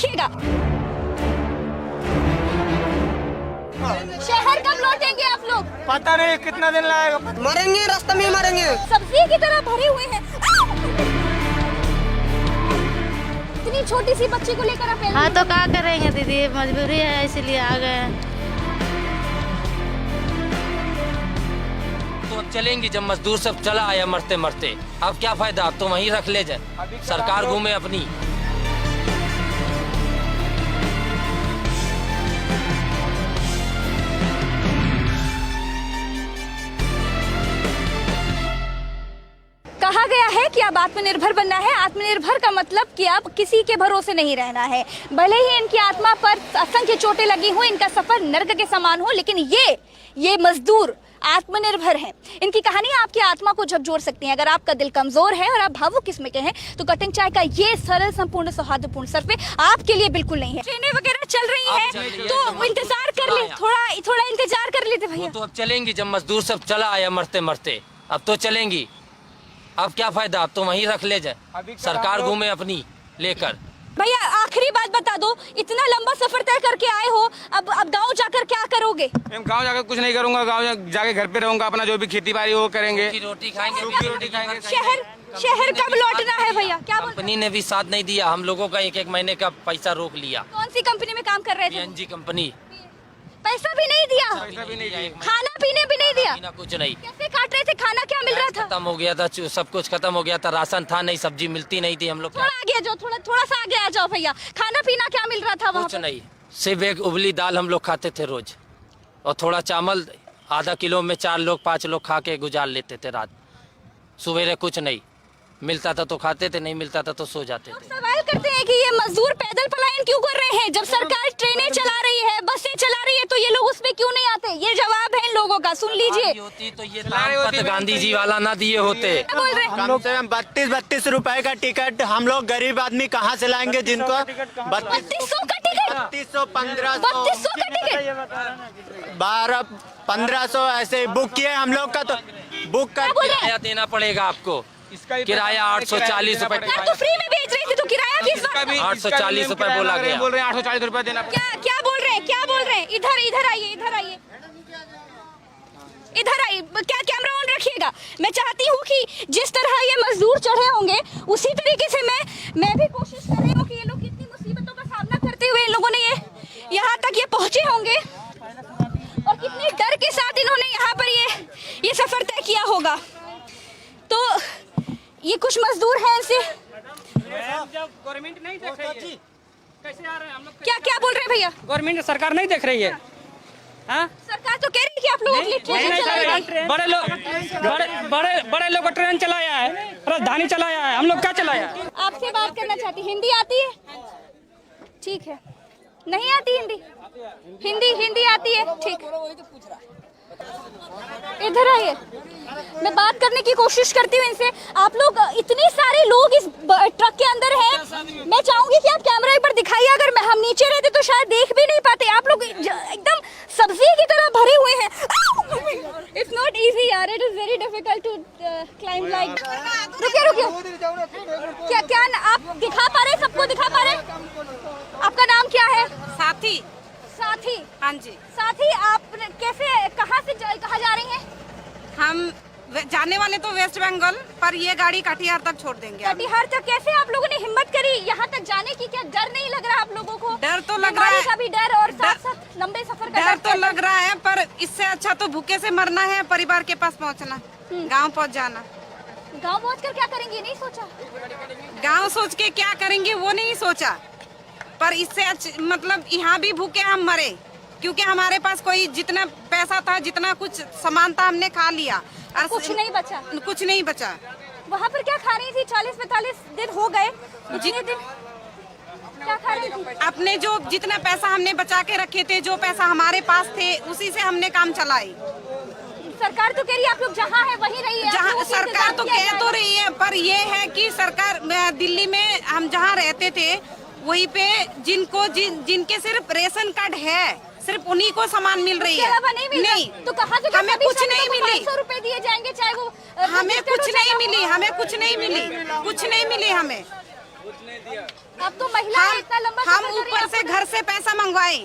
रखिएगा। शहर कब लौटेंगे आप लोग? पता नहीं कितना दिन लगेगा। मरेंगे, रास्ते में मरेंगे। सब्जी की तरह भरे हुए हैं। इतनी छोटी सी बच्ची को लेकर आप? हाँ तो क्या करेंगे दीदी, मजबूरी है इसलिए आ गए हैं। तो अब चलेंगी जब मजदूर सब चला आया मरते मरते, अब क्या फायदा, अब तो वहीं रख ले जाए, सरकार घूमे अपनी। कहा गया है कि अब आत्मनिर्भर बनना है। आत्मनिर्भर का मतलब कि अब किसी के भरोसे नहीं रहना है। भले ही इनकी आत्मा पर असंख्य चोटें लगी हो, इनका सफर नर्क के समान हो, लेकिन ये मजदूर आत्मनिर्भर हैं। इनकी कहानियां आपकी आत्मा को झकझोर सकती हैं। अगर आपका दिल कमजोर है और आप भावुक किस्म के हैं तो कटिंग चाय का ये सरल, संपूर्ण, सौहार्दपूर्ण सर्वे आपके लिए बिल्कुल नहीं है। ट्रेनें वगैरह चल रही हैं तो इंतजार कर ले, थोड़ा इंतजार कर लेते भैया। तो अब चलेंगी जब मजदूर सब चला आया मरते मरते, अब तो चलेंगी, अब क्या फायदा, अब तो वहीं रख ले जाए, सरकार घूमे अपनी लेकर। भैया आखिरी बात बता दो, इतना लंबा सफर तय करके आए हो, अब गांव जाकर क्या करोगे? गांव जाकर कुछ नहीं करूंगा, गांव जाके घर पे रहूंगा, अपना जो भी खेती बाड़ी वो करेंगे, रोटी खाएंगे, रोटी खाएंगे। शहर कब लौटना है भैया? क्या कंपनी ने भी साथ नहीं दिया, हम लोगों का एक महीने का पैसा रोक लिया। कौन सी कंपनी में काम कर रहे थे? PNG company. पैसा भी नहीं दिया, खाना पीने भी नहीं दिया, कुछ नहीं। कैसे काट रहे थे? खाना क्या मिल रहा था? खत्म हो गया था, सब कुछ खत्म हो गया था, राशन था नहीं, सब्जी मिलती नहीं थी। हम लोग थोड़ा आगे जाओ, थोड़ा सा आगे आ जाओ भैया। खाना पीना क्या मिल रहा था वहाँ? कुछ नहीं, सिर्फ एक उबली दाल हम लोग खाते थे रोज, और थोड़ा चावल आधा किलो में 4 लोग 5 लोग खा के गुजार लेते थे रात। सवेरे कुछ नहीं मिलता था तो खाते थे, नहीं मिलता था तो सो जाते थे। सवाल करते हैं कि ये मजदूर पैदल पलायन क्यों कर रहे हैं? जब सरकार ट्रेनें चला रही है, बसें चला रही है, तो ये लोग उसमें क्यों नहीं आते? ये जवाब है इन लोगों का, सुन लीजिए। होती तो ये पत्र गांधी जी वाला ना दिए होते। बोल रहे हैं कम से कम 32 रुपए का टिकट हम लोग गरीब आदमी कहाँ से लाएंगे, जिनको 3200 का टिकट, 3200 3200 का टिकट, 1200-1500 ऐसे बुक किए हम लोग का, तो बुक कर किराया देना पड़ेगा आपको, किराया 840 रुपए। तो फ्री में बेच रही थी तो किराया भी 840 रुपए बोला गया। बोल रहे हैं 840 रुपए देना। क्या बोल रहे हैं, क्या बोल रहे हैं? इधर आइए, इधर आइए, क्या कैमरा ऑन रखिएगा। मैं चाहती हूँ कि जिस तरह ये मजदूर चढ़े होंगे उसी तरीके से मैं भी कोशिश कर रही हूँ कि ये लोग कितनी मुसीबतों का सामना करते हुए इन लोगों ने यहाँ तक ये पहुँचे होंगे और कितने डर के साथ इन्होंने यहाँ पर ये सफर तय किया होगा। तो ये कुछ मजदूर हैं ऐसे। जब गवर्नमेंट नहीं देख रही है कैसे आ रहे हैं हम लोग? क्या बोल रहे हैं भैया? गवर्नमेंट सरकार नहीं देख रही है। हाँ, सरकार तो कह रही है कि आप लोगों के लिए ट्रेन चलाएगी। बड़े लोग का ट्रेन चलाया है, राजधानी चलाया है, हम लोग क्या चलाया? आपसे बात करना चाहती, हिंदी आती है? ठीक है, नहीं आती हिंदी आती है, ठीक। इधर आइए, मैं बात करने की कोशिश करती हूँ इनसे। आप लोग, इतने सारे लोग इस ट्रक के अंदर हैं, मैं चाहूंगी कि आप कैमरा एक बार दिखाइए। अगर हम नीचे रहते तो शायद देख भी नहीं पाते। आप लोग एकदम सब्जी की तरह भरे हुए हैं। इट्स नॉट इजी यार, it is very difficult to climb like. रुकिए, क्या आप दिखा पा रहे, सबको दिखा पा रहे? आपका नाम क्या है? साथी। हाँ जी। साथी, आप कहाँ जा रही हैं? हम जाने वाले तो वेस्ट बंगाल, पर ये गाड़ी कटिहार तक छोड़ देंगे। कटिहार तक? कैसे आप लोगों ने हिम्मत करी यहाँ तक जाने की? क्या डर नहीं लग रहा आप लोगों को? डर तो लग रहा है, का भी डर और साथ लंबे सफर का डर तो लग रहा है, पर इससे अच्छा तो भूखे से मरना है, परिवार के पास पहुँचना, गाँव पहुँच जाना। गाँव पहुँच कर क्या करेंगे, नहीं सोचा? गाँव सोच के क्या करेंगे वो नहीं सोचा, पर इससे मतलब यहाँ भी भूखे हम मरे, क्योंकि हमारे पास कोई जितना पैसा था, जितना कुछ सामान था, हमने खा लिया और कुछ नहीं बचा। वहाँ पर क्या खा रही थी? 40-45 दिन हो गए, जितने दिन क्या खा रही थी? अपने जो जितना पैसा हमने बचा के रखे थे, जो पैसा हमारे पास थे, उसी से हमने काम चलाई। सरकार तो कह रही है आप लोग जहाँ है वहीं रहिए। जहाँ सरकार तो कह तो रही है, पर ये है कि सरकार, दिल्ली में हम जहाँ रहते थे वहीं पे जिनके सिर्फ रेशन कार्ड है, सिर्फ उन्हीं को सामान मिल रही है। नहीं तो कहा तो हमें कुछ नहीं मिली। 500 रुपए दिए जाएंगे, चाहे वो हमें कुछ नहीं मिली, हमें कुछ नहीं मिली, कुछ नहीं मिली हमें। अब तो महिला इतना लंबा हम सफर कर रही ऊपर है, से घर से पैसा मंगवाए।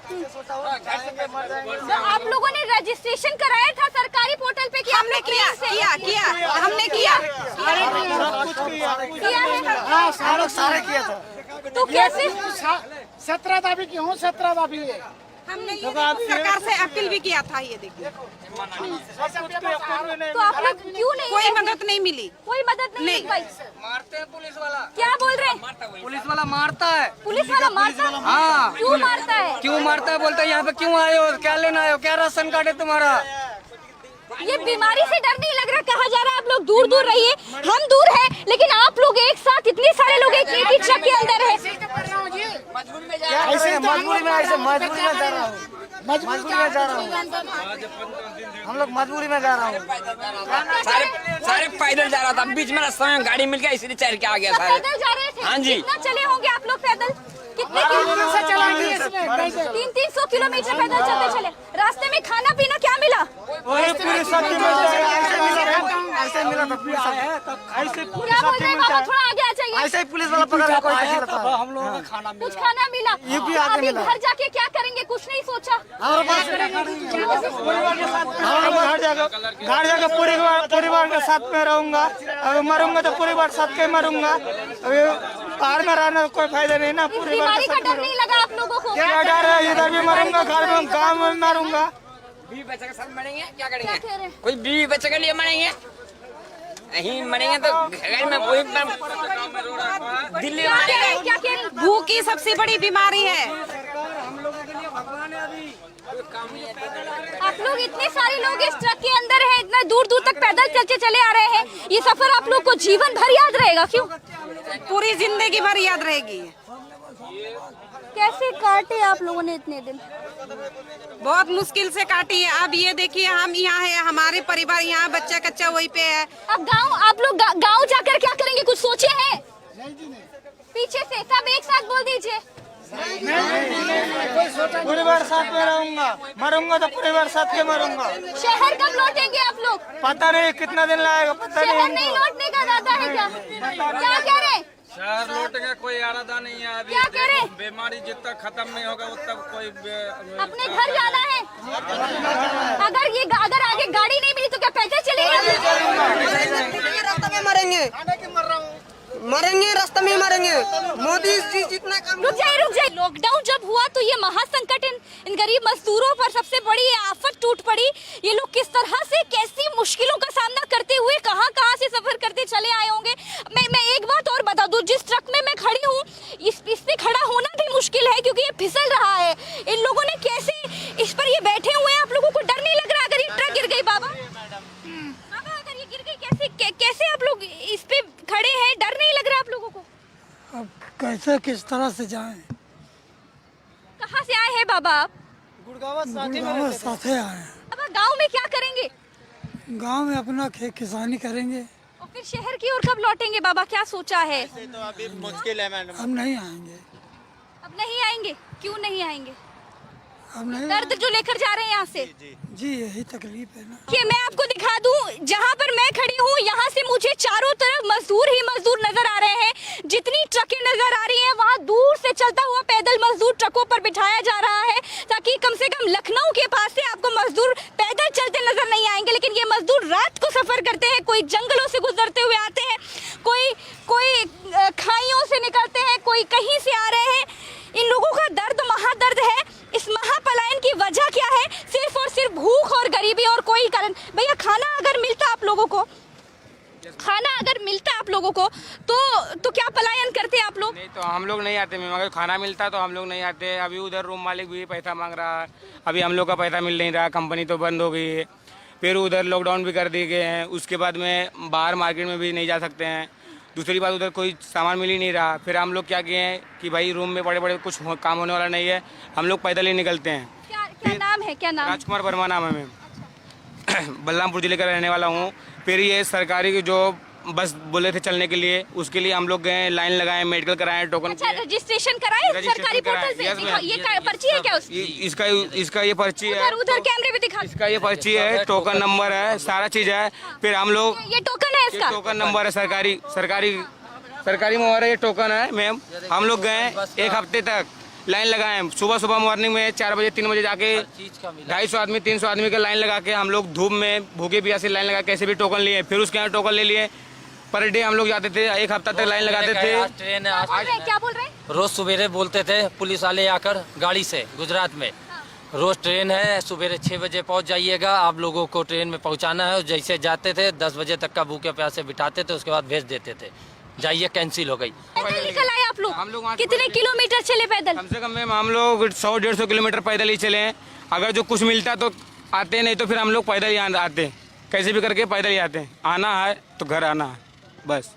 तो आप लोगों ने रजिस्ट्रेशन कराया था सरकारी पोर्टल पे कि हमने आपने किया ट्रेन से किया हमने किया। किया है? हाँ सारे किया था। तो कैसे 17 तारीख की हूँ 17 तारीख हमने ये सरकार से अपील भी किया था। ये देखिए तो आप लोग क्यों नहीं कोई गए? मदद नहीं मिली। कोई मदद नहीं मिल पाई। मारते हैं पुलिस वाला। क्या बोल रहे हैं? पुलिस वाला मारता है। पुलिस वाला मारता है? हाँ। क्यों मारता है? क्यों मारता है बोलता है यहाँ पे क्यों आए हो, क्या लेना आए हो, क्या राशन कार्ड है तुम्हारा। ये बीमारी से डर नहीं लग रहा? कहा जा रहा है आप लोग दूर दूर रहिए, हम दूर हैं, लेकिन आप लोग एक साथ इतने सारे लोग एक ही ट्रक के अंदर है। ऐसे मजबूरी में जा रहा हूँ, मजबूरी में जा रहा हूँ, हम लोग मजबूरी में जा रहा हूँ। सारे पैदल जा रहा था, बीच में रास्ते में गाड़ी मिल गया इसलिए चढ़ के आ गया सारे। पैदल जा रहे थे? हाँ जी। कितना चले होंगे आप लोग पैदल? कितने से चलाएंगे इसमें 300 किलोमीटर पैदल चलते चले। रास्ते में खाना पीना क्या मिला? पूरी सब्जी ऐसे मिला था, पूरी सब्जी ऐसे पूरी क्या बोल सब्जी रहे हैं मिलता बाबा? है। थोड़ा आगे आ जाइए। ऐसे ही पुलिस वाला पकड़ के कोई नहीं रहता है। हम लोगों को खाना कुछ खाना मिला? ये भी आके अभी मिला। घर जाके क्या करेंगे? कुछ नहीं सोचा? हमारे पास घर जाकर परिवार के साथ में रहूंगा। अगर मरूंगा तो परिवार साथ के मरूंगा। अभी बाहर में रहने का कोई फायदा नहीं ना। इस परिवार बीमारी के का साथ डर नहीं लगा आप लोगों को? क्या डर है? इधर भी मरूंगा, घर में गाँव में मरूंगा। बीवी बच्चे के साथ मरेंगे, क्या क्या करेंगे? कह रहे हैं? कोई बीवी बच्चे के लिए मरेंगे, नहीं मरेंगे तो घर में कोई दिल्ली क्या कह रहे हैं? क्या कह रहे हैं? भूख की सबसे बड़ी बीमारी है। आप लोग इतने सारे लोग इस ट्रक के अंदर हैं, इतना दूर दूर तक पैदल चलते चले आ रहे हैं। ये सफर आप लोग को जीवन भर याद रहेगा। क्यों? पूरी जिंदगी भर याद रहेगी। कैसे काटे आप लोगों ने इतने दिन? बहुत मुश्किल से काटी है। अब ये देखिए हम यहाँ है, हमारे परिवार यहाँ, बच्चा कच्चा वहीं पे है। अब गांव आप लोग गांव जाकर क्या करेंगे? कुछ सोचे हैं? पीछे से सब एक साथ बोल दीजिए। परिवार साथ में रहूंगा, मरूंगा तो परिवार साथ के मरूंगा। शहर कब लौटेंगे आप लोग? पता नहीं कितना दिन लगेगा, पता शहर नहीं। नहीं लौटने का इरादा है क्या? क्या कह रहे हैं? शहर लौटेगा कोई इरादा नहीं है अभी। क्या कह रहे? बीमारी जितना खत्म नहीं होगा उतना कोई अपने घर जाना है। अगर आगे गाड़ी नहीं मिली तो क्या पैदल चलेंगे? रास्ते में मरेंगे रास्ते में मरेंगे। मोदी जी जितना काम। रुक जाइए। लॉकडाउन जब हुआ तो ये महासंकट इन गरीब मजदूरों पर सबसे बड़ी आफत टूट पड़ी। ये लोग किस तरह से कैसी मुश्किलों का सामना करते हुए कहां से सफर करते चले आए होंगे। मैं एक बात और बता दूं, जिस ट्रक में मैं खड़ी हूँ इस पे खड़ा होना भी मुश्किल है क्योंकि ये फिसल रहा है। इन लोगों ने कैसे इस पर ये बैठे हुए हैं? आप लोगों को डर नहीं लग रहा अगर ये ट्रक गिर गई? बाबा अगर ये गिर गई कैसे आप लोग इस पे खड़े हैं? डर नहीं लग रहा आप लोगों को? अब कैसे किस तरह से जाएं? कहाँ से आए हैं बाबा आप? गुड़गांव साथे आए हैं। अब गांव में क्या करेंगे? गांव में अपना किसानी करेंगे। और फिर शहर की ओर कब लौटेंगे बाबा? क्या सोचा है? तो अभी मुश्किल है मैडम। हम नहीं आएंगे, अब नहीं आएंगे? क्यों नहीं आएंगे? हम नहीं। दर्द जो लेकर जा रहे हैं यहाँ से। जी यही तकलीफ है ना। कि मैं आपको दिखा दूं, जहाँ पर मैं खड़ी हूँ यहाँ से मुझे चारों तरफ मजदूर ही मजदूर नजर आ रहे हैं। जितनी ट्रकें नजर आ रही हैं वहाँ दूर से चलता हुआ पैदल मजदूर ट्रकों पर बिठाया जा रहा है ताकि कम से कम लखनऊ के पास से आपको मजदूर पैदल चलते नजर नहीं आएंगे। लेकिन ये मजदूर रात को सफर करते हैं, कोई जंगलों से गुजरते हुए आते हैं, कोई खाइयों से निकलते हैं, कोई कहीं से आ रहे हैं। इन लोगों का दर्द महादर्द है। इस महापलायन की वजह क्या है? सिर्फ और सिर्फ भूख और गरीबी और कोई कारण। भैया खाना अगर मिलता आप लोगों को, तो क्या पलायन करते आप लोग? नहीं तो हम लोग नहीं आते मैम। अगर खाना मिलता तो हम लोग नहीं आते। अभी उधर रूम मालिक भी पैसा मांग रहा है, अभी हम लोग का पैसा मिल नहीं रहा, कंपनी तो बंद हो गई है। फिर उधर लॉकडाउन भी कर दिए गए हैं, उसके बाद में बाहर मार्केट में भी नहीं जा सकते हैं। दूसरी बात उधर कोई सामान मिल ही नहीं रहा। फिर हम लोग क्या किए हैं कि भाई रूम में बड़े कुछ काम होने वाला नहीं है, हम लोग पैदल ही निकलते हैं। क्या नाम है? क्या नाम? राजकुमार वर्मा नाम है मैम। बलरामपुर जिले का रहने वाला हूँ। फिर ये सरकारी की जो बस बोले थे चलने के लिए, उसके लिए हम लोग गए, लाइन लगाए, मेडिकल कराए, टोकन अच्छा रजिस्ट्रेशन कराए सरकारी पोर्टल से? ये पर्ची है क्या उसकी? इसका ये पर्ची है। उधर कैमरे पे दिखा। इसका ये पर्ची है, टोकन नंबर है, सारा चीज है। फिर हम लोग ये टोकन है इसका? टोकन नंबर है, सरकारी सरकारी मुहर है, ये टोकन है मैम। हम लोग गए एक हफ्ते तक लाइन लगाए, सुबह मॉर्निंग में 4 बजे 3 बजे जाके 250 आदमी 300 आदमी का लाइन लगा के हम लोग धूप में भूखे प्यासे लाइन लगा के ऐसे भी टोकन लिए। फिर उसके यहाँ टोकन ले लिए। पर डे हम लोग जाते थे, एक हफ्ता तक लाइन लगाते थे। ट्रेन क्या बोल रहे हैं? रोज सवेरे बोलते थे पुलिस वाले आकर गाड़ी से गुजरात में, रोज ट्रेन है, सवेरे 6 बजे पहुंच जाइएगा, आप लोगों को ट्रेन में पहुंचाना है। जैसे जाते थे 10 बजे तक का भूखे प्यासे बिठाते थे, उसके बाद भेज देते थे, जाइए कैंसिल हो गई। पैदल निकल आए आप लोग? हम लोग कितने किलोमीटर चले पैदल? कम से कम मैम हम लोग 100-150 किलोमीटर पैदल ही चले हैं। अगर जो कुछ मिलता तो आते, नहीं तो फिर हम लोग पैदल ही आते, कैसे भी करके पैदल ही आते हैं। आना है तो घर आना है, बस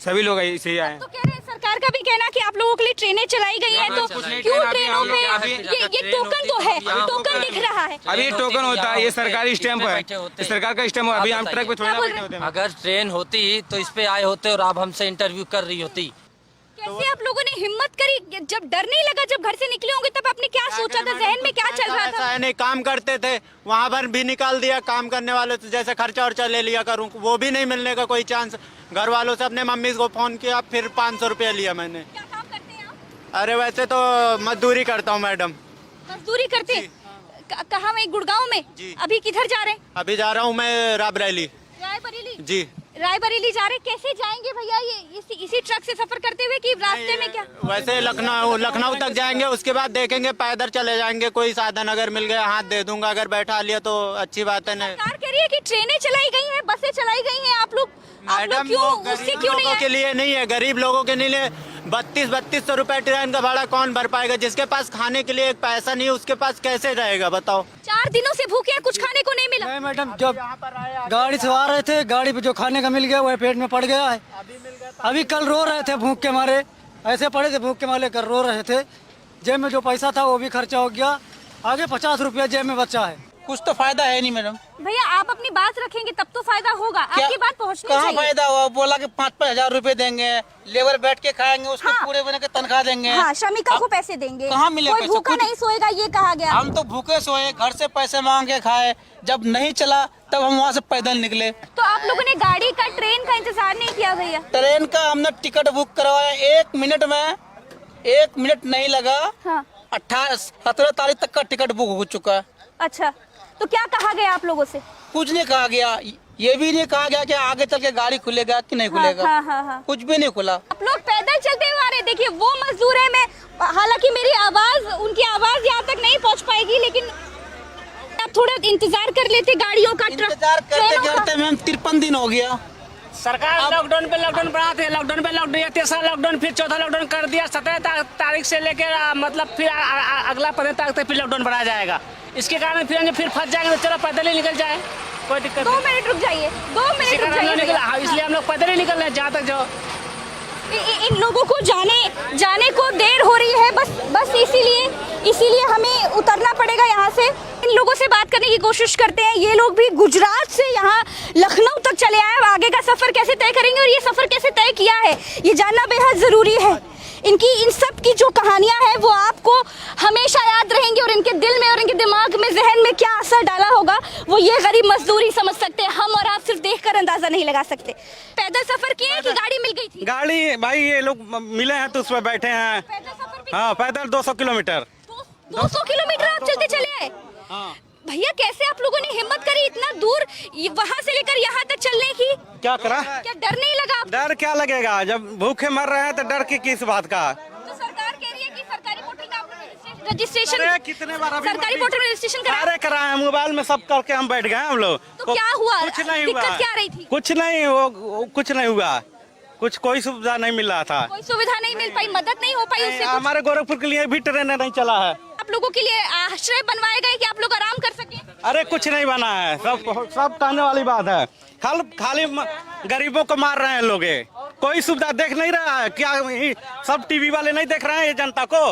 सभी लोग ऐसे ही आए। तो कह रहे हैं सरकार का भी कहना कि आप लोगों के लिए ट्रेनें चलाई गई हैं, तो क्यों ट्रेनों में ये टोकन तो है, टोकन दिख रहा है। अभी टोकन होता है, ये सरकारी स्टैंप है, सरकार का स्टैंप है। अभी हम ट्रक पे थोड़ा बैठे होते हैं। अगर ट्रेन होती तो इस पे आए होते और आप हमसे इंटरव्यू कर रही होती। कैसे आप लोगों ने हिम्मत करी? जब डर नहीं लगा, जब घर से निकले होंगे तब आपने क्या सोचा था, जहन में क्या चल रहा था? नहीं, काम करते थे वहाँ पर भी निकाल दिया, काम करने वाले तो जैसे खर्चा वर्चा ले लिया करूँ, वो भी नहीं मिलने का कोई चांस। घर वालों से अपने मम्मी को फोन किया, फिर 500 रुपया लिया मैंने। क्या काम करते हैं आप? अरे वैसे तो मजदूरी करता हूँ मैडम। मजदूरी करते हैं? कहाँ में? गुड़गांव में? अभी किधर जा रहे हैं? अभी जा रहा हूँ मैं रायबरेली। रायबरेली? जी रायबरेली जा रहे। कैसे जाएंगे भैया ये इसी ट्रक से सफर करते हुए कि रास्ते में क्या? वैसे लखनऊ तक जाएंगे, उसके बाद देखेंगे पैदल चले जाएंगे। कोई साधन अगर मिल गया हाथ दे दूंगा, अगर बैठा लिया तो अच्छी बात है। सरकार कह रही है कि ट्रेनें चलाई गई हैं, बसें चलाई गई हैं, आप लोग मैडम क्यों उससे गरीब क्यों नहीं लोगों के लिए नहीं है, गरीब लोगों के लिए 3200 रुपए ट्रेन का भाड़ा कौन भर पाएगा? जिसके पास खाने के लिए एक पैसा नहीं है, उसके पास कैसे रहेगा बताओ? 4 दिनों से भूखे हैं, कुछ खाने को नहीं मिला। नहीं मैडम, जब गाड़ी से आ रहे थे, गाड़ी पे जो खाने का मिल गया वह पेट में पड़ गया है। अभी कल रो रहे थे भूख के मारे, ऐसे पड़े थे भूख के मारे, कल रो रहे थे। जेब में जो पैसा था वो भी खर्चा हो गया, आगे 50 रुपया जेब में बचा है। कुछ तो फायदा है नहीं मैडम। भैया आप अपनी बात रखेंगे तब तो फायदा होगा, आपकी बात पहुंचनी चाहिए। कहाँ फायदा हुआ? बोला कि 5-5 हजार रुपए देंगे, लेबर बैठ के खाएंगे, उसको पूरे बने के तनख्वाह देंगे। हाँ, श्रमिकों को पैसे देंगे। कहाँ मिले कोई पैसे? भूखा नहीं सोएगा ये कहा गया। हम तो भूखे सोए, घर से पैसे मांग के खाए, जब नहीं चला तब हम वहाँ से पैदल निकले। तो आप लोगों ने गाड़ी का, ट्रेन का इंतजार नहीं किया भैया? ट्रेन का हमने टिकट बुक करवाया, 1 मिनट में 1 मिनट नहीं लगा। हाँ। 17 तारीख तक का टिकट बुक हो चुका है। अच्छा, तो क्या कहा गया आप लोगों से? कुछ नहीं कहा गया, ये भी नहीं कहा गया कि आगे चल के गाड़ी खुलेगा कि नहीं खुलेगा। हाँ। कुछ भी नहीं खुला। आप लोग पैदल चलते हुए आ रहे, देखिए वो मजदूर है। मैं हालांकि मेरी आवाज, उनकी आवाज यहाँ तक नहीं पहुँच पाएगी, लेकिन आप थोड़ा इंतजार कर लेते गाड़ियों का, इंतजार करते मैम 53 दिन हो गया। सरकार लॉकडाउन पे लॉकडाउन बढ़ाते हैं, लॉकडाउन पे लॉकडाउन, तीसरा लॉकडाउन, फिर चौथा लॉकडाउन कर दिया। 17 तारीख से लेकर मतलब फिर अगला 15 तारीख तक फिर लॉकडाउन बढ़ाया जाएगा। इसके कारण फिर फंस जाएंगे, तो चलो पैदल ही निकल जाए, कोई दिक्कत 2 मिनट रुक जाइए, 2 मिनट रुक जाइए। हाँ, इसलिए हम लोग पैदल ही निकल रहे हैं जहाँ तक जाओ। इन लोगों को जाने को देर हो रही है, बस इसीलिए हमें उतरना पड़ेगा यहाँ से। इन लोगों से बात करने की कोशिश करते हैं। ये लोग भी गुजरात से यहाँ लखनऊ तक चले आए, आगे का सफर कैसे तय करेंगे और ये सफर कैसे तय किया है ये जानना बेहद जरूरी है। इन सब की जो कहानियां हैं वो आपको हमेशा याद रहेंगी, और इनके दिल में और इनके दिमाग में, जहन में क्या असर डाला होगा वो ये गरीब मजदूर ही समझ सकते हैं। हम और आप सिर्फ देखकर अंदाजा नहीं लगा सकते। पैदल सफर किए कि गाड़ी मिल गई थी? गाड़ी भाई ये लोग मिले हैं तो उस पर बैठे हैं। हाँ, पैदल 200 किलोमीटर। 200 किलोमीटर आप चलते चले आए? भैया कैसे आप लोगों ने हिम्मत करी इतना दूर वहाँ से लेकर यहाँ तक चलने की? क्या करा? क्या डर नहीं लगा? डर क्या लगेगा, जब भूखे मर रहे हैं तो डर की किस बात का? तो सरकार कह रही है कि सरकारी पोर्टल का रजिस्ट्रेशन, कितने बार सरकारी पोर्टल में रजिस्ट्रेशन कराए, मोबाइल में सब करके हम बैठ गए हम लोग। तो क्या हुआ? कुछ नहीं हुआ। दिक्कत क्या रही थी? कुछ नहीं हुआ, कोई सुविधा नहीं मिल रहा था। कोई सुविधा नहीं मिल पाई, मदद नहीं हो पाई उससे? हमारे गोरखपुर के लिए भी ट्रेन नहीं चला है। आप लोगों के लिए आश्रय बनवाए गए कि आप लोग आराम कर सके? अरे कुछ नहीं बना है, सब कहने वाली बात है। खाली गरीबों को मार रहे हैं लोग, कोई सुविधा देख नहीं रहा है क्या? सब टीवी वाले नहीं देख रहे हैं ये जनता को?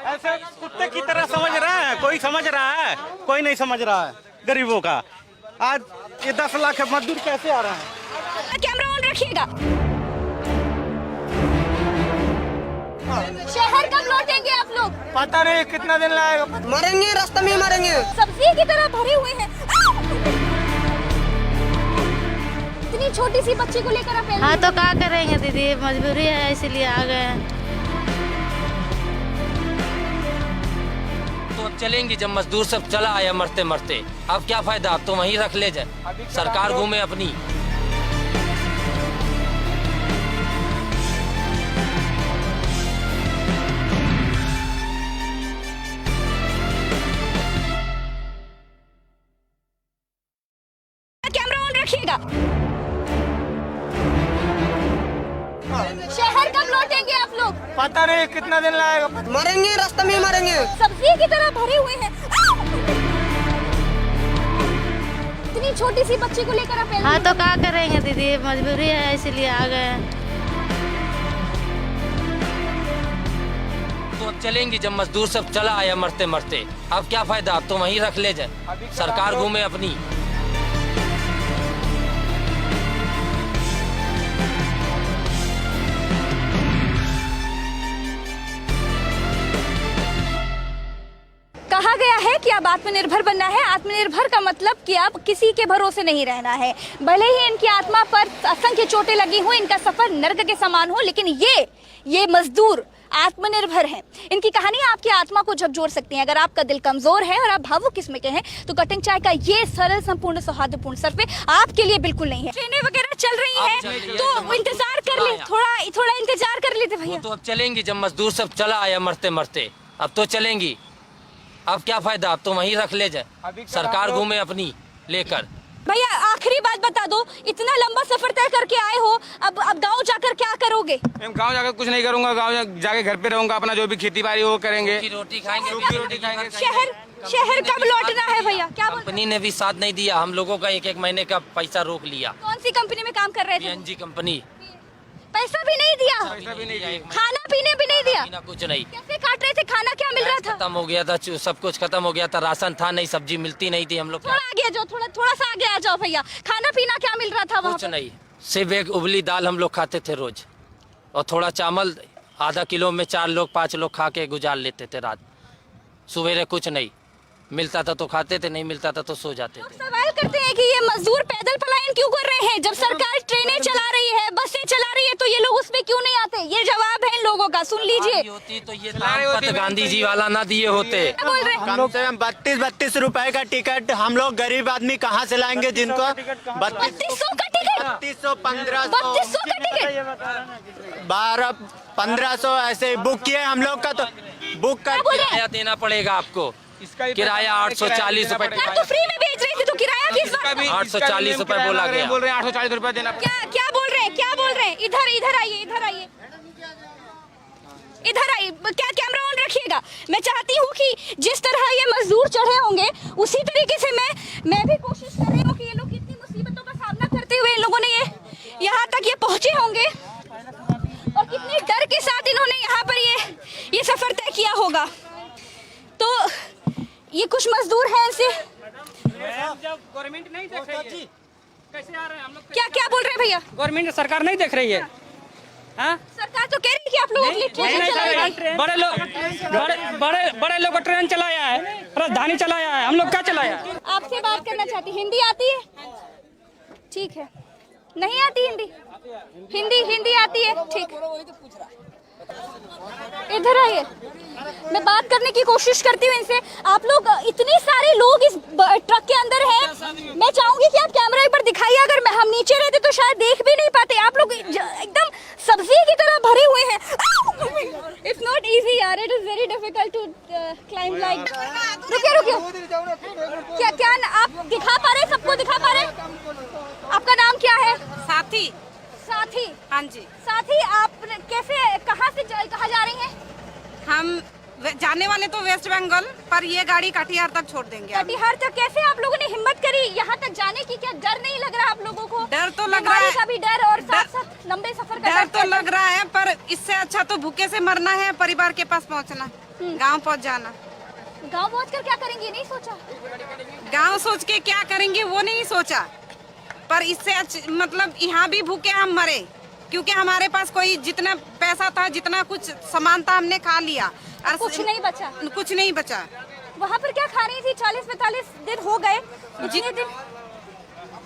ऐसे कुत्ते की तरह समझ रहे हैं, कोई समझ रहा है? कोई नहीं समझ रहा है गरीबों का। आज ये 10 लाख मजदूर कैसे आ रहे हैं? कैमरा ऑन रखिएगा। शहर कब लौटेंगे आप लोग? पता नहीं कितना दिन लगेगा। मरेंगे, रास्ते में मरेंगे। सब्जी की तरह भरे हुए हैं। इतनी छोटी सी बच्ची को लेकर आप हाँ तो क्या करेंगे दीदी, मजबूरी है इसीलिए आ गए हैं। तो अब चलेंगी जब मजदूर सब चला आया मरते मरते, अब क्या फायदा, अब तो वहीं रख ले जाए, सरकार घूमे अपनी। कैमरा ऑन रखिएगा। शहर कब लौटेंगे आप लोग? पता नहीं कितना दिन लगेगा। मरेंगे, रास्ते में मरेंगे। सब्जी की तरह भरे हुए हैं। इतनी छोटी सी बच्ची को लेकर आप हाँ तो क्या करेंगे दीदी, मजबूरी है इसीलिए आ गए हैं। तो अब चलेंगी जब मजदूर सब चला आया मरते मरते, अब क्या फायदा, अब तो वहीं रख ले जाए, सरकार घूमे अपनी। कहा गया है कि अब आत्मनिर्भर बनना है। आत्मनिर्भर का मतलब कि अब किसी के भरोसे नहीं रहना है। भले ही इनकी आत्मा पर असंख्य चोटें लगी हो, इनका सफर नर्क के समान हो, लेकिन ये मजदूर आत्मनिर्भर हैं। इनकी कहानी आपकी आत्मा को झकझोर सकती है। अगर आपका दिल कमजोर है और आप भावुक किस्म के हैं तो कटिंग चाय का ये सरल, संपूर्ण, सौहार्दपूर्ण सर्वे आपके लिए बिल्कुल नहीं है। ट्रेनें वगैरह चल रही हैं तो इंतजार कर ले, थोड़ा इंतजार कर लेते भैया। तो अब चलेंगी जब मजदूर सब चला आया मरते मरते, अब तो चलेंगी, अब क्या फायदा, अब तो वहीं रख ले जाए, सरकार घूमे अपनी लेकर। भैया आखिरी बात बता दो, इतना लंबा सफर तय करके आए हो, अब गांव जाकर क्या करोगे? गांव जाकर कुछ नहीं करूंगा, गांव जाके घर पे रहूंगा, अपना जो भी खेती बाड़ी वो करेंगे, रोटी खाएंगे, रोटी खाएंगे। शहर कब लौटना है भैया? क्या कंपनी ने भी साथ नहीं दिया, हम लोगों का एक महीने का पैसा रोक लिया। कौन सी कंपनी में काम कर रहे थे? PNG company. पैसा भी नहीं दिया, खाना पीने भी नहीं दिया, कुछ नहीं। कैसे काट रहे थे? खाना क्या मिल रहा था? खत्म हो गया था, सब कुछ खत्म हो गया था, राशन था नहीं, सब्जी मिलती नहीं थी। हम लोग थोड़ा आगे आ जाओ, थोड़ा सा आगे आ जाओ भैया। खाना पीना क्या मिल रहा था वहाँ? कुछ नहीं, सिर्फ एक उबली दाल हम लोग खाते थे रोज, और थोड़ा चावल आधा किलो में 4 लोग 5 लोग खा के गुजार लेते थे रात। सवेरे कुछ नहीं मिलता था तो खाते थे, नहीं मिलता था तो सो जाते थे। सवाल करते हैं कि ये मजदूर पैदल पलायन क्यों कर रहे हैं? जब सरकार ट्रेनें चला रही है, बसें चला रही है, तो ये लोग उसमें क्यों नहीं आते? ये जवाब है इन लोगों का, सुन लीजिए। होती तो ये पत्र गांधी जी वाला ना दिए होते। क्या बोल रहे हैं? कम से कम 32 रुपए का टिकट हम लोग गरीब आदमी कहाँ से लाएंगे, जिनको 3200 का टिकट, 3200 3200 का टिकट, 1200-1500 ऐसे बुक किए हम लोग का, तो बुक कर किराया देना पड़ेगा आपको, किराया 840 रुपए। तो फ्री में बेच रही थी तो किराया किस वक्त? 840 रुपए बोला गया। बोल रहे हैं 840 रुपए देना। क्या बोल रहे हैं? क्या बोल रहे हैं? इधर आइए। क्या कैमरा ऑन रखिएगा। मैं चाहती हूँ कि जिस तरह ये मजदूर चढ़े होंगे उसी तरीके से मैं भी कोशिश कर रही हूँ कि ये लोग कितनी मुसीबतों का सामना करते हुए इन लोगों ने यहाँ तक ये पहुँचे होंगे और कितने डर के साथ इन्होंने यहाँ पर ये सफर तय किया होगा। तो ये कुछ मजदूर हैं ऐसे। जब गवर्नमेंट नहीं देख रही है कैसे आ रहे हैं हम लोग? क्या बोल रहे हैं भैया? गवर्नमेंट सरकार नहीं देख रही है। हाँ? सरकार तो कह रही है कि आप लोगों के लिए ट्रेन चला रही है। बड़े लोग ट्रेन चलाया है, राजधानी चलाया है, हम लोग क्या चलाया? आपसे बात करना चाहती। हिंदी आती है? ठीक है। नहीं आती हिंदी आती है? ठीक। इधर आइए, मैं बात करने की कोशिश करती हूँ इनसे। आप लोग, इतने सारे लोग इस ट्रक के अंदर हैं। मैं चाहूंगी कि आप कैमरा एक बार दिखाइए। अगर हम नीचे रहते तो शायद देख भी नहीं पाते। आप लोग एकदम सब्जी की तरह भरे हुए हैं। इट्स नॉट इजी यार, it is very difficult to climb like. रुकिए। क्या आप दिखा पा रहे? सबको दिखा पा रहे? आपका नाम क्या है? साथी। हाँ जी। साथी, आप कहाँ जा रही हैं? हम जाने वाले तो वेस्ट बंगाल, पर ये गाड़ी कटिहार तक छोड़ देंगे। कटिहार तक? कैसे आप लोगों ने हिम्मत करी यहाँ तक जाने की? क्या डर नहीं लग रहा आप लोगों को? डर तो लग रहा है, का भी डर और साथ लंबे सफर का डर तो लग रहा है, पर इससे अच्छा तो भूखे से मरना है, परिवार के पास पहुँचना, गाँव पहुँच जाना। गाँव पहुँच कर क्या करेंगे नहीं सोचा? गाँव सोच के क्या करेंगे वो नहीं सोचा, पर इससे मतलब यहाँ भी भूखे हम मरे, क्योंकि हमारे पास कोई जितना पैसा था, जितना कुछ सामान था, हमने खा लिया और कुछ नहीं बचा। वहाँ पर क्या खा रही थी? 40-45 दिन हो गए।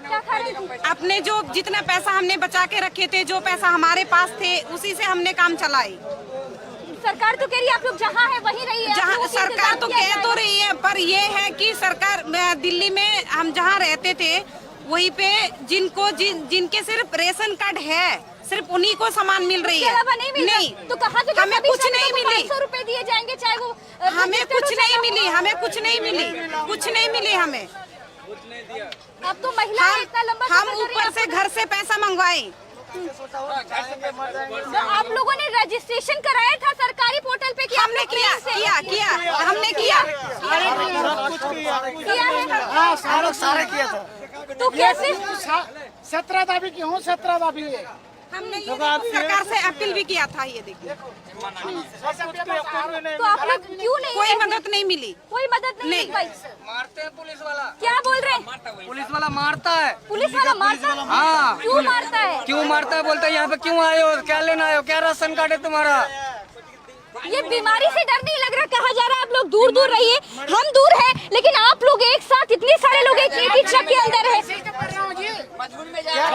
क्या खा रही थी? अपने जो जितना पैसा हमने बचा के रखे थे, जो पैसा हमारे पास थे, उसी से हमने काम चलाई। सरकार तो कह रही है आप लोग जहाँ है वहीं रहिए। आप जहाँ लोगों के सरकार इंतजाम तो किया कह जाएगा। तो रही है, पर ये है कि सरकार दिल्ली में हम जहाँ रहते थे वहीं पे जिनके सिर्फ रेशन कार्ड है, सिर्फ उन्हीं को सामान मिल रही उसके है। अलावा नहीं मिल रही। तो कहा तो हमें कुछ नहीं मिली। 500 रुपए दिए जाएंगे, चाहे वो हमें कुछ नहीं मिली, हमें कुछ नहीं मिली, कुछ नहीं मिली हमें। अब तो महिला है, इतना लंबा हम सफर कर रही ऊपर है। से घर से पैसा मंगवाए। तो आप लोगों ने रजिस्ट्रेशन कराया था सरकारी पोर्टल पे कि हमने किया हमने किया है? सारे किया था। तो कैसे 17 तारीख की हूँ, 17 तारीख हमने ये सरकार से अपील भी किया था। ये देखिए तो आप लोग क्यों नहीं कोई गए? मदद नहीं मिली। कोई मदद नहीं मिल पाई। मारते हैं पुलिस वाला। क्या बोल रहे हैं? पुलिस वाला मारता है। पुलिस वाला मारता है? हाँ। क्यों मारता है? क्यों मारता है बोलता है यहाँ पे क्यों आए हो, क्या लेना आए हो, क्या राशन कार्ड है तुम्हारा। ये बीमारी से डर नहीं लग रहा? कहा जा रहा है आप लोग दूर दूर रहिए। हम दूर हैं, लेकिन आप लोग एक साथ इतने सारे लोग एक ही ट्रक के अंदर है। मजबूरी में जा रहा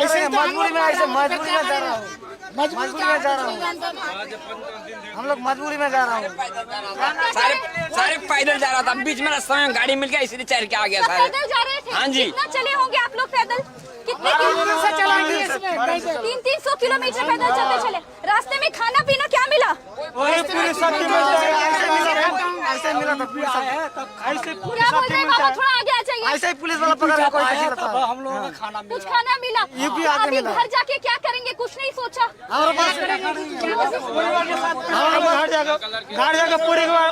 हूँ, हम लोग मजबूरी में जा रहा हूँ। सारे पैदल जा रहा था, बीच में रास्ते में गाड़ी मिल गया इसलिए चढ़ के आ गया सब सारे। पैदल जा रहे थे? हाँ जी। कितना चले होंगे आप लोग पैदल? कितने किलोमीटर चलाएंगे इसमें? 300 किलोमीटर पैदल चलते चले। रास्ते में खाना पीना क्या मिला? ऐसे मिला था पुलिस, ऐसे क्या बोल रहे हैं बाबा? थोड़ा आगे आ जाइए। ऐसे ही पुलिस वाला पकड़ कोई हम लोगों का खाना कुछ खाना मिला? अभी घर जाके क्या करेंगे? कुछ नहीं सोचा? हमारे पास घर जाकर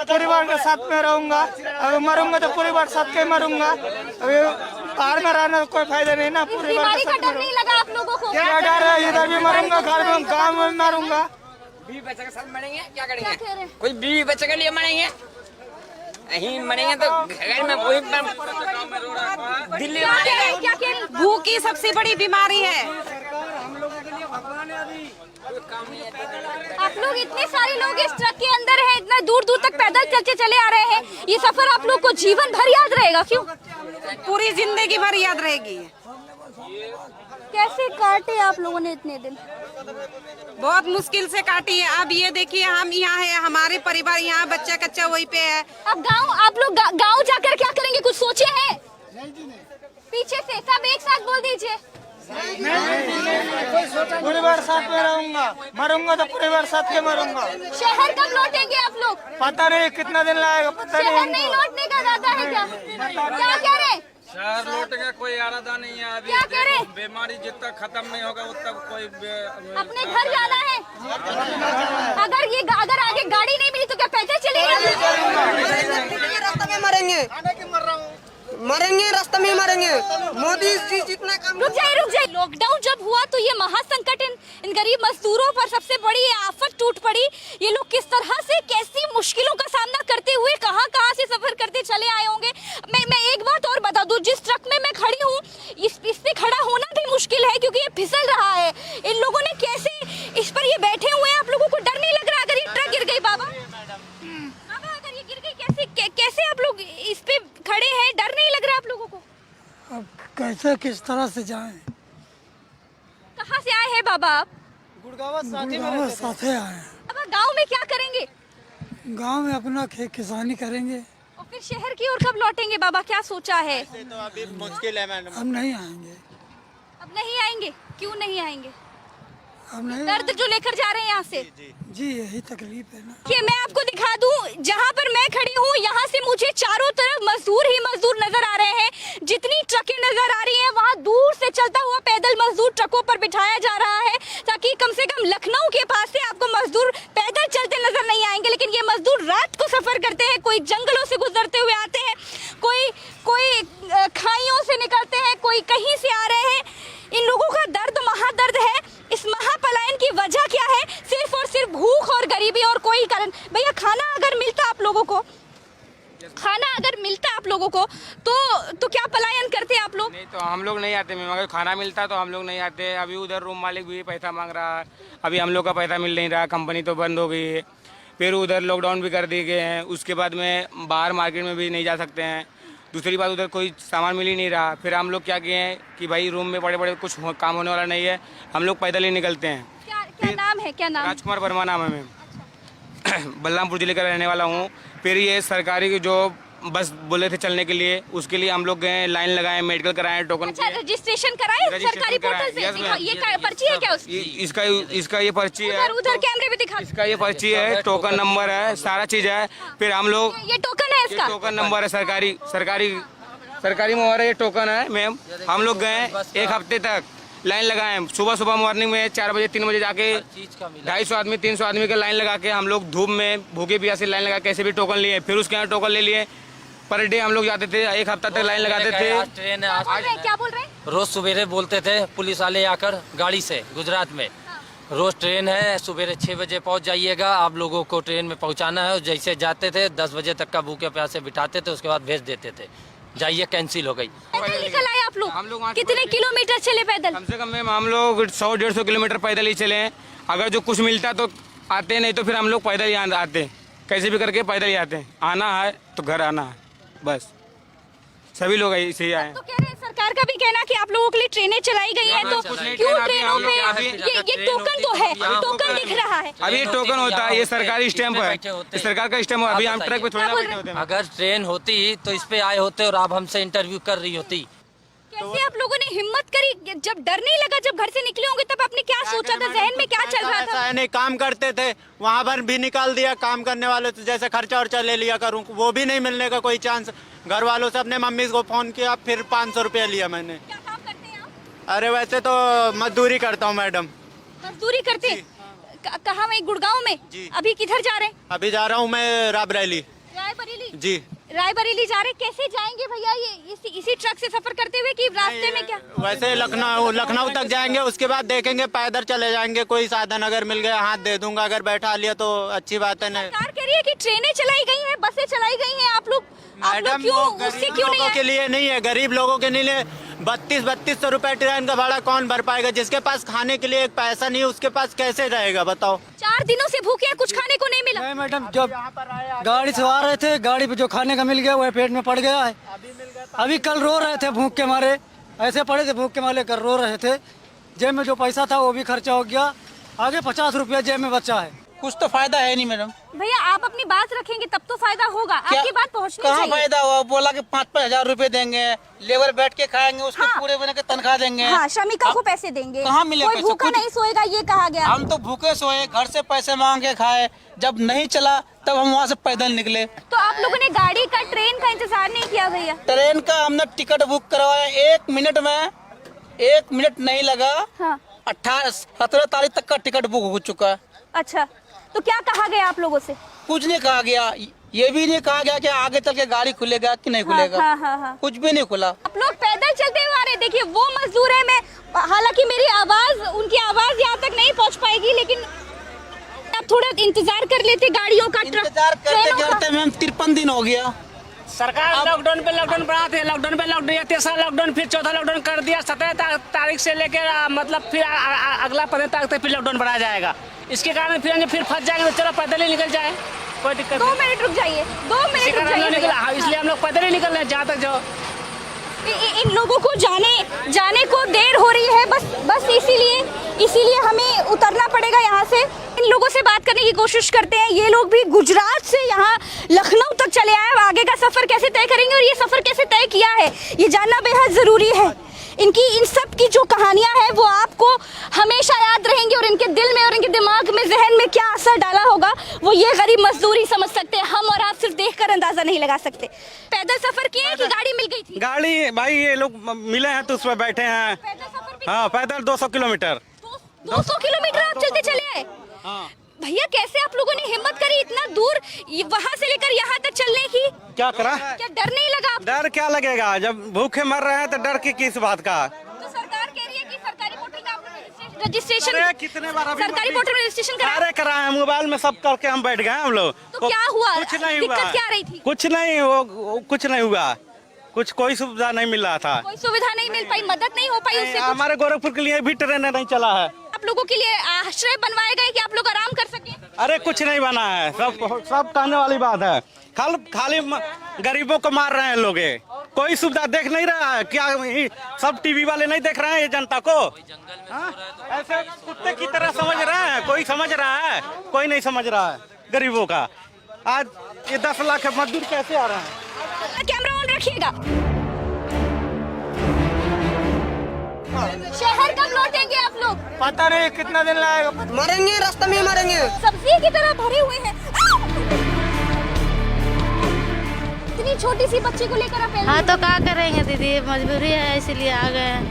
परिवार के साथ में रहूंगा। अगर मरूंगा तो परिवार साथ के मरूंगा। अभी बाहर में रहने कोई फायदा नहीं ना। इस बीमारी का डर नहीं लगा आप लोगों को? क्या डर है? इधर भी मरूंगा, घर में गाँव में मरूंगा। बीवी बच्चे के साथ मरेंगे, क्या क्या कह रहे करेंगे? हैं? कोई बीवी बच्चे के लिए मरेंगे, यहीं मरेंगे तो घर में कोई दिल्ली क्या कह रहे हैं? क्या कह रहे हैं? भूख की सबसे बड़ी बीमारी है। आप लोग इतने सारे लोग इस ट्रक के अंदर हैं, इतना दूर दूर तक पैदल चलते चले आ रहे हैं। ये सफर आप लोग को जीवन भर याद रहेगा। क्यों? पूरी जिंदगी भर याद रहेगी। कैसे काटे आप लोगों ने इतने दिन? बहुत मुश्किल से काटी है। अब ये देखिए, हम यहाँ है, हमारे परिवार यहाँ, बच्चा कच्चा वहीं पे है। अब गांव, आप लोग गांव जाकर क्या करेंगे? कुछ सोचे हैं? पीछे से सब एक साथ बोल दीजिए। परिवार साथ में रहूंगा, मरूंगा तो परिवार साथ के मरूंगा। शहर कब लौटेंगे आप लोग? पता नहीं कितना दिन लगेगा, पता शहर नहीं। नहीं लौटने का इरादा है क्या? क्या कह रहे हैं? शहर लौटेगा कोई इरादा नहीं है अभी। क्या कह रहे हैं? बीमारी जितना खत्म नहीं होगा उतना कोई अपने घर जाना है। अगर आगे गाड़ी नहीं मिली तो क्या पैदल चलेंगे? रास्ते में मरेंगे, रास्ते में मरेंगे। मोदी जी जितना कम। रुक जाइए। लॉकडाउन जब हुआ तो ये महासंकट इन गरीब मजदूरों पर सबसे बड़ी आफत टूट पड़ी। ये लोग किस तरह से कैसी मुश्किलों का सामना करते हुए कहां से सफर करते चले आए होंगे। मैं एक बात और बता दूं, जिस ट्रक में मैं खड़ी हूं इस पे खड़ा होना भी मुश्किल है क्योंकि ये फिसल रहा है। इन लोगों ने कैसे इस पर ये बैठे हुए हैं? आप लोगों को डर नहीं लग रहा अगर ये ट्रक गिर गई? बाबा अगर ये गिर गई कैसे आप लोग इस पे खड़े हैं? डर नहीं लग रहा आप लोगों को? अब कैसे किस तरह से जाएं? कहाँ से आए हैं बाबा आप? गुड़गांव साथे आए हैं। अब गांव में क्या करेंगे? गांव में अपना किसानी करेंगे। और फिर शहर की ओर कब लौटेंगे बाबा? क्या सोचा है? तो अभी मुश्किल है मैडम। हम नहीं आएंगे। अब नहीं आएंगे? क्यों नहीं आएंगे? हम नहीं। दर्द जो लेकर जा रहे हैं यहाँ से। जी यही तकलीफ है ना। कि मैं आपको दिखा दूं, जहाँ पर मैं खड़ी हूँ यहाँ से मुझे चारों तरफ मजदूर ही मजदूर नजर आ रहे हैं। जितनी ट्रकें नजर आ रही हैं वहाँ दूर से चलता हुआ पैदल मजदूर ट्रकों पर बिठाया जा रहा है ताकि कम से कम लखनऊ के पास से आपको मजदूर पैदल चलते नजर नहीं आएंगे। लेकिन ये मजदूर रात को सफर करते हैं, कोई जंगलों से गुजरते हुए आते हैं, कोई खाइयों से निकलते हैं, कोई कहीं से आ रहे हैं। इन लोगों का दर्द महादर्द है। इस महापलायन की वजह क्या है? सिर्फ और सिर्फ भूख और गरीबी और कोई कारण। भैया खाना अगर मिलता आप लोगों को, तो क्या पलायन करते आप लोग? नहीं तो हम लोग नहीं आते मैम। अगर खाना मिलता तो हम लोग नहीं आते। अभी उधर रूम मालिक भी पैसा मांग रहा है, अभी हम लोग का पैसा मिल नहीं रहा, कंपनी तो बंद हो गई है। फिर उधर लॉकडाउन भी कर दिए गए हैं, उसके बाद में बाहर मार्केट में भी नहीं जा सकते हैं। दूसरी बात उधर कोई सामान मिल ही नहीं रहा। फिर हम लोग क्या किए हैं कि भाई रूम में बड़े कुछ काम होने वाला नहीं है, हम लोग पैदल ही निकलते हैं। क्या नाम है, क्या नाम? राजकुमार वर्मा नाम है मैम। बलरामपुर जिले का रहने वाला हूँ। फिर ये सरकारी जो बस बोले थे चलने के लिए, उसके लिए हम लोग गए, लाइन लगाए, मेडिकल कराए, टोकन। अच्छा, रजिस्ट्रेशन कराए सरकारी पोर्टल से? ये पर्ची है क्या उसकी? इसका ये पर्ची है, उधर कैमरे में दिखा। इसका ये पर्ची है, टोकन नंबर है, सारा चीज है। फिर हम लोग ये टोकन है इसका? टोकन नंबर है, सरकारी मोहर है, ये टोकन है मैम। हम लोग गए 1 हफ्ते तक लाइन लगाए, सुबह मॉर्निंग में 4 बजे 3 बजे जाके 250 आदमी 300 आदमी का लाइन लगा के हम लोग धूप में भूखे प्यासे लाइन लगा कैसे भी टोकन लिए। फिर उसके यहाँ टोकन ले लिए। पर डे हम लोग जाते थे, 1 हफ्ता तक लाइन लगाते थे। ट्रेन क्या बोल रहे हैं? रोज सवेरे बोलते थे पुलिस वाले आकर गाड़ी से, गुजरात में रोज ट्रेन है, सवेरे 6 बजे पहुंच जाइएगा, आप लोगों को ट्रेन में पहुंचाना है। जैसे जाते थे 10 बजे तक का भूखे प्यासे बिठाते थे, उसके बाद भेज देते थे, जाइए कैंसिल हो गई। पैदल निकल आए आप लोग? हम लोग कितने किलोमीटर चले पैदल? कम से कम मैम हम लोग 100-150 किलोमीटर पैदल ही चले हैं। अगर जो कुछ मिलता तो आते, नहीं तो फिर हम लोग पैदल ही आते, कैसे भी करके पैदल ही आते हैं। आना है तो घर आना है, बस सभी लोग ऐसे ही आए। तो कह रहे हैं सरकार का भी कहना कि आप लोगों के लिए ट्रेनें चलाई गई हैं, तो क्यों ट्रेनों में ये टोकन तो है, टोकन दिख रहा है। अभी ये टोकन होता है, ये सरकारी स्टैंप है, सरकार का स्टैंप है। अभी हम ट्रक पे थोड़ी ना बैठे होते हैं। अगर ट्रेन होती तो इस पे आए होते और आप हमसे इंटरव्यू कर रही होती। कैसे आप लोगों ने हिम्मत करी? जब डर नहीं लगा, जब घर से निकले होंगे तब आपने क्या सोचा था, जहन में क्या चल रहा था? नहीं, काम करते थे वहाँ पर भी निकाल दिया, काम करने वाले तो जैसे खर्चा वर्चा ले लिया करूँ, वो भी नहीं मिलने का कोई चांस। घर वालों से अपने मम्मी को फोन किया, फिर 500 रुपया लिया मैंने। क्या काम करते हैं आप? अरे वैसे तो मजदूरी करता हूँ मैडम। मजदूरी करते? कहाँ में? गुड़गांव में? अभी किधर जा रहे हैं? अभी जा रहा हूँ मैं रायबरेली। रायबरेली? जी, रायबरेली जा रहे। कैसे जाएंगे भैया ये इसी ट्रक से सफर करते हुए कि रास्ते में क्या? वैसे लखनऊ तक जाएंगे, उसके बाद देखेंगे, पैदल चले जाएंगे। कोई साधन अगर मिल गया हाथ दे दूंगा, अगर बैठा लिया तो अच्छी बात है। नहीं, सरकार कह रही है कि ट्रेनें चलाई गई हैं, बसें चलाई गई हैं, आप लोग क्यों उससे क्यों नहीं? के लिए नहीं है, गरीब लोगों के लिए 3200 रुपए ट्रेन का भाड़ा कौन भर पाएगा? जिसके पास खाने के लिए एक पैसा नहीं है, उसके पास कैसे रहेगा बताओ? 4 दिनों से भूखे हैं, कुछ खाने को नहीं मिला? नहीं मैडम, जब गाड़ी से आ रहे थे, गाड़ी पे जो खाने का मिल गया वह पेट में पड़ गया है। अभी कल रो रहे थे भूख के मारे, ऐसे पड़े थे भूख के मारे, कर रो रहे थे। जेब में जो पैसा था वो भी खर्चा हो गया, आगे 50 रुपया जेब में बचा है। कुछ तो फायदा है नहीं मैडम। भैया आप अपनी बात रखेंगे तब तो फायदा होगा, आपकी बात पहुंचनी चाहिए। कहाँ फायदा हुआ? बोला कि 5-5 हजार रुपए देंगे, लेबर बैठ के खाएंगे, उसको पूरे महीने की तनख्वाह देंगे। हाँ, श्रमिकों को पैसे देंगे। कहाँ मिले कोई पैसे? भूखा नहीं सोएगा ये कहा गया। हम तो भूखे सोए, घर से पैसे मांग के खाए, जब नहीं चला तब हम वहाँ से पैदल निकले। तो आप लोगों ने गाड़ी का, ट्रेन का इंतजार नहीं किया भैया? ट्रेन का हमने टिकट बुक करवाया, 1 मिनट में 1 मिनट नहीं लगा। हाँ। 17 तारीख तक का टिकट बुक हो चुका है। अच्छा, तो क्या कहा गया आप लोगों से? कुछ नहीं कहा गया, ये भी नहीं कहा गया कि आगे चल के गाड़ी खुलेगा कि नहीं खुलेगा। हाँ। कुछ भी नहीं खुला। आप लोग पैदल चलते हुए आ रहे, देखिए वो मजदूर है। मैं हालांकि मेरी आवाज, उनकी आवाज यहाँ तक नहीं पहुँच पाएगी, लेकिन आप थोड़ा इंतजार कर लेते गाड़ियों का, इंतजार करते मैम 53 दिन हो गया। सरकार लॉकडाउन पे लॉकडाउन बढ़ाते, लॉकडाउन पे लॉकडाउन, या 3रा लॉकडाउन, फिर 4था लॉकडाउन कर दिया। 17 तारीख से लेकर मतलब फिर अगला 15 तारीख तक फिर लॉकडाउन बढ़ाया जाएगा। इसके कारण फिर फंस जाएंगे, तो चलो पैदल ही निकल जाए, कोई दिक्कत 2 मिनट रुक जाइए, 2 मिनट रुक जाइए। इसलिए हम लोग पैदल ही निकल रहे हैं जहाँ तक जाओ। इन लोगों को जाने को देर हो रही है, बस इसीलिए हमें उतरना पड़ेगा यहाँ से। इन लोगों से बात करने की कोशिश करते हैं। ये लोग भी गुजरात से यहाँ लखनऊ तक चले आए, आगे का सफर कैसे तय करेंगे और ये सफर कैसे तय किया है ये जानना बेहद जरूरी है। इन सब की जो कहानियां हैं वो आपको हमेशा याद रहेंगी, और इनके दिल में और इनके दिमाग में, जहन में क्या असर डाला होगा वो ये गरीब मजदूर ही समझ सकते हैं। हम और आप सिर्फ देखकर अंदाजा नहीं लगा सकते। पैदल सफर किए कि गाड़ी मिल गई थी? गाड़ी भाई ये लोग मिले हैं तो उस पर बैठे हैं। हाँ, पैदल 200 किलोमीटर। 200 किलोमीटर आप चलते चले आए? भैया कैसे आप लोगों ने हिम्मत करी इतना दूर वहाँ से लेकर यहाँ तक चलने की? क्या करा? क्या डर नहीं लगा? डर क्या लगेगा, जब भूखे मर रहे हैं तो डर की किस बात का? तो सरकार कह रही है कि सरकारी पोर्टल का आपने रजिस्ट्रेशन, कितने बार सरकारी पोर्टल में रजिस्ट्रेशन कराया, मोबाइल में सब करके हम बैठ गए हम लोग। तो क्या हुआ? कुछ नहीं हुआ। दिक्कत क्या रही थी? कुछ नहीं हुआ, कोई सुविधा नहीं मिल रहा था। कोई सुविधा नहीं मिल पाई, मदद नहीं हो पाई उससे? हमारे गोरखपुर के लिए भी ट्रेन नहीं चला है। आप लोगों के लिए आश्रय बनवाए गए कि आप लोग आराम कर सकें? अरे कुछ नहीं बना है, सब कहने वाली बात है। खाली गरीबों को मार रहे हैं लोग। कोई सुविधा देख नहीं रहा है क्या? सब टीवी वाले नहीं देख रहे हैं ये जनता को? हाँ? ऐसे कुत्ते की तरह समझ रहे हैं? कोई समझ रहा है? कोई नहीं समझ रहा है गरीबों का। आज ये 10 लाख मजदूर कैसे आ रहे हैं? कैमरा ऑन रखिएगा। शहर कब लौटेंगे आप लोग? पता नहीं कितना दिन लगेगा। मरेंगे, रास्ते में मरेंगे। सब्जी की तरह भरे हुए हैं। इतनी छोटी सी बच्ची को लेकर आप हाँ तो क्या करेंगे दीदी, मजबूरी है इसलिए आ गए हैं।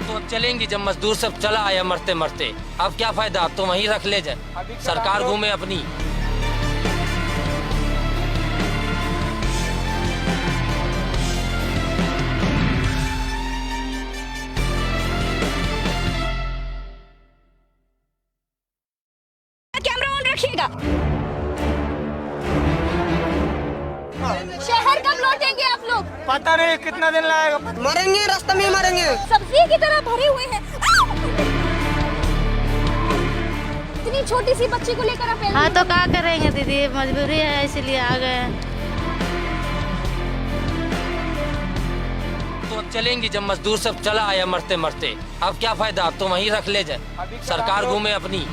तो अब चलेंगी जब मजदूर सब चला आया मरते मरते, अब क्या फायदा? अब तो वहीं रख ले जाए, सरकार घूमे अपनी। कैमरा ऑन रखिएगा। शहर कब लौटेंगे आप लोग? पता नहीं कितना दिन लगेगा। मरेंगे, रास्ते में मरेंगे। सब्जी की तरह भरे हुए हैं। इतनी छोटी सी बच्ची को लेकर आप हाँ तो क्या करेंगे दीदी, मजबूरी है इसलिए आ गए हैं। तो अब चलेंगी जब मजदूर सब चला आया मरते मरते, अब क्या फायदा? अब तो वहीं रख ले जाए, सरकार घूमे अपनी।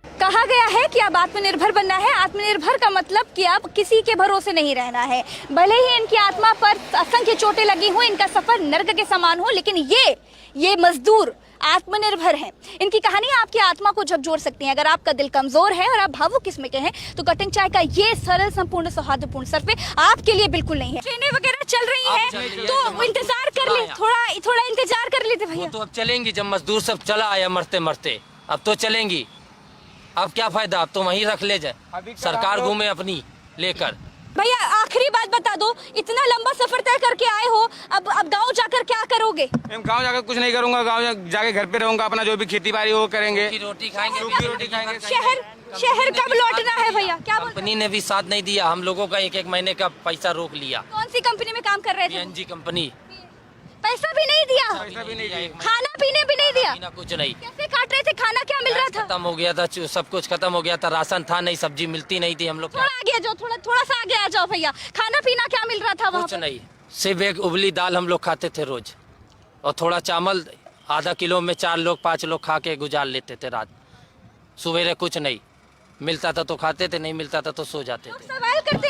कहा गया है कि अब आत्मनिर्भर बनना है। आत्मनिर्भर का मतलब कि अब किसी के भरोसे नहीं रहना है। भले ही इनकी आत्मा पर असंख्य चोटें लगी हो, इनका सफर नर्क के समान हो, लेकिन ये मजदूर आत्मनिर्भर हैं। इनकी कहानी आपकी आत्मा को झकझोर सकती है। अगर आपका दिल कमजोर है और आप भावुक किस्म के हैं तो कटिंग चाय का ये सरल, संपूर्ण, सौहार्दपूर्ण सर्वे आपके लिए बिल्कुल नहीं है। ट्रेनें वगैरह चल रही हैं तो इंतजार कर ले, थोड़ा इंतजार कर लेते भैया। तो अब चलेंगी जब मजदूर सब चला आया मरते मरते, अब तो चलेंगी। अब क्या फायदा? अब तो वहीं रख ले जाए, सरकार घूमे अपनी लेकर। भैया आखिरी बात बता दो, इतना लंबा सफर तय करके आए हो, अब गांव जाकर क्या करोगे? गांव जाकर कुछ नहीं करूंगा, गांव जाके घर पे रहूंगा, अपना जो भी खेती बाड़ी वो करेंगे, रोटी खाएंगे, रोटी खाएंगे। शहर कब लौटना है भैया? क्या कंपनी ने भी साथ नहीं दिया, हम लोगों का एक महीने का पैसा रोक लिया। कौन सी कंपनी में काम कर रहे थे? PNG company. पैसा भी नहीं दिया, खाना पीने भी नहीं दिया, कुछ नहीं। कैसे काट रहे थे? खाना क्या मिल रहा था? खत्म हो गया था, सब कुछ खत्म हो गया था, राशन था नहीं, सब्जी मिलती नहीं थी। हम लोग थोड़ा आगे आ जाओ, थोड़ा सा आगे आ जाओ भैया। खाना पीना क्या मिल रहा था वहाँ? कुछ नहीं, सिर्फ एक उबली दाल हम लोग खाते थे रोज, और थोड़ा चावल आधा किलो में 4 लोग 5 लोग खा के गुजार लेते थे रात। सवेरे कुछ नहीं मिलता था तो खाते थे, नहीं मिलता था तो सो जाते थे। सवाल करते